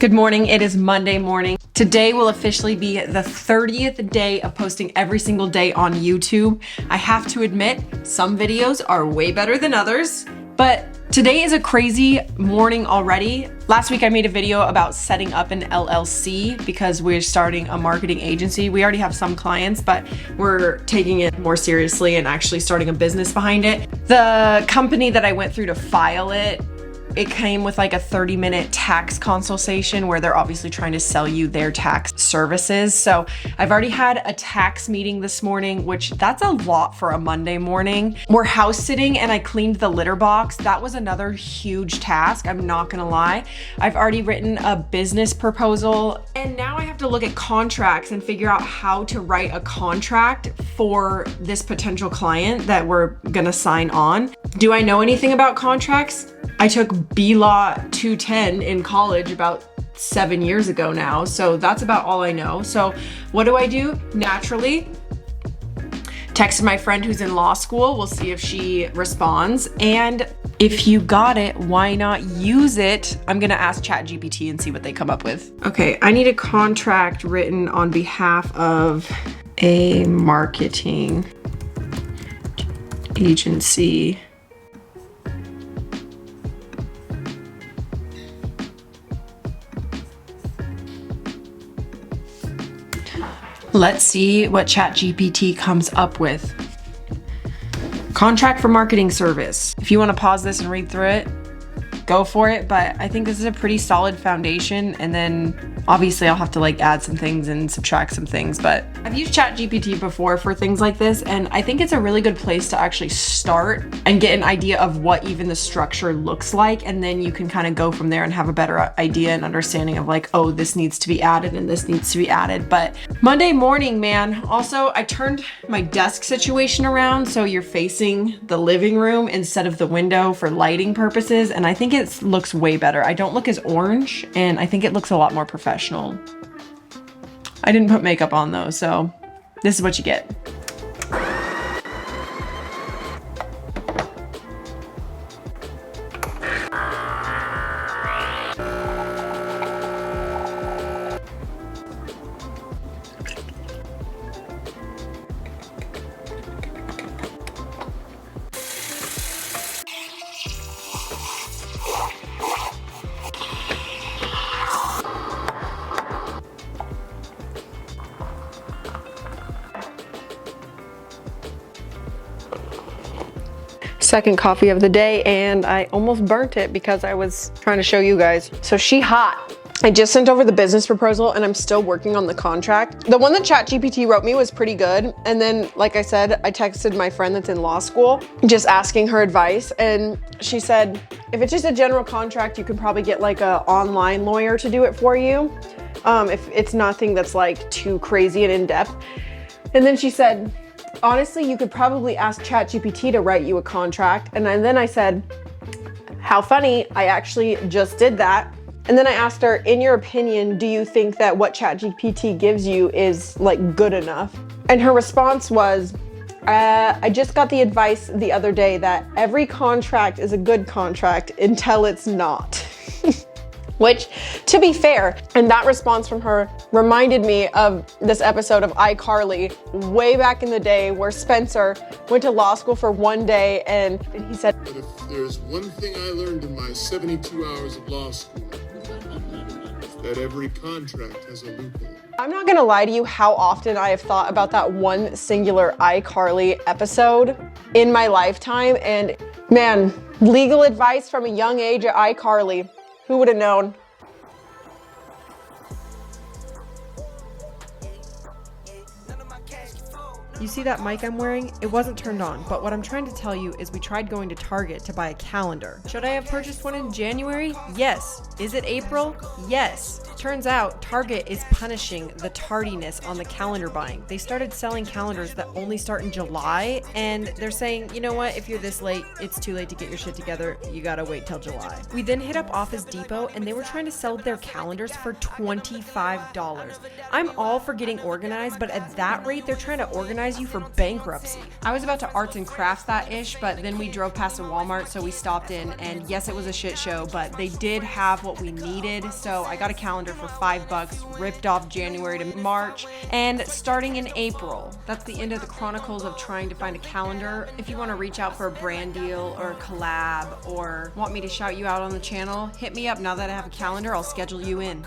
Good morning, it is Monday morning. Today will officially be the 30th day of posting every single day on YouTube. I have to admit, some videos are way better than others, but today is a crazy morning already. Last week I made a video about setting up an LLC because we're starting a marketing agency. We already have some clients, but we're taking it more seriously and actually starting a business behind it. The company that I went through to file it came with like a 30-minute tax consultation where they're obviously trying to sell you their tax services. So I've already had a tax meeting this morning, which that's a lot for a Monday morning. We're house sitting and I cleaned the litter box. That was another huge task, I'm not gonna lie. I've already written a business proposal and now I have to look at contracts and figure out how to write a contract for this potential client that we're gonna sign on. Do I know anything about contracts? I took B-Law 210 in college about 7 years ago now, so that's about all I know. So what do? Naturally, texted my friend who's in law school. We'll see if she responds. And if you got it, why not use it? I'm gonna ask Chat GPT and see what they come up with. Okay, I need a contract written on behalf of a marketing agency. Let's see what Chat GPT comes up with. Contract for marketing service. If you want to pause this and read through it, go for it. But I think this is a pretty solid foundation. And then obviously I'll have to like add some things and subtract some things. But I've used Chat GPT before for things like this. And I think it's a really good place to actually start and get an idea of what even the structure looks like. And then you can kind of go from there and have a better idea and understanding of like, oh, this needs to be added and this needs to be added. But Monday morning, man. Also, I turned my desk situation around so you're facing the living room instead of the window for lighting purposes. And I think it looks way better. I don't look as orange and I think it looks a lot more professional. I didn't put makeup on though, so this is what you get. Second coffee of the day and I almost burnt it because I was trying to show you guys. So she hot. I just sent over the business proposal and I'm still working on the contract. The one that Chat GPT wrote me was pretty good. And then, like I said, I texted my friend that's in law school, just asking her advice. And she said, if it's just a general contract, you can probably get like an online lawyer to do it for you. If it's nothing that's like too crazy and in depth. And then she said, honestly, you could probably ask Chat GPT to write you a contract. And then I said, how funny, I actually just did that. And then I asked her, in your opinion, do you think that what Chat GPT gives you is like good enough? And her response was, I just got the advice the other day that every contract is a good contract until it's not. Which, to be fair, and that response from her reminded me of this episode of iCarly way back in the day where Spencer went to law school for one day and he said, but if there's one thing I learned in my 72 hours of law school, it's that every contract has a loophole. I'm not gonna lie to you how often I have thought about that one singular iCarly episode in my lifetime. And man, legal advice from a young age at iCarly. Who would have known? You see that mic I'm wearing? It wasn't turned on, but what I'm trying to tell you is we tried going to Target to buy a calendar. Should I have purchased one in January? Yes. Is it April? Yes. Turns out Target is punishing the tardiness on the calendar buying. They started selling calendars that only start in July, and they're saying, you know what, if you're this late, it's too late to get your shit together. You gotta wait till July. We then hit up Office Depot, and they were trying to sell their calendars for $25. I'm all for getting organized, but at that rate, they're trying to organize you for bankruptcy. I was about to arts and crafts that ish, but then we drove past a Walmart, so we stopped in, and yes, it was a shit show, but they did have what we needed, so I got a calendar for $5, ripped off January to March, and starting in April. That's the end of the chronicles of trying to find a calendar. If you want to reach out for a brand deal or a collab or want me to shout you out on the channel, hit me up. Now that I have a calendar, I'll schedule you in.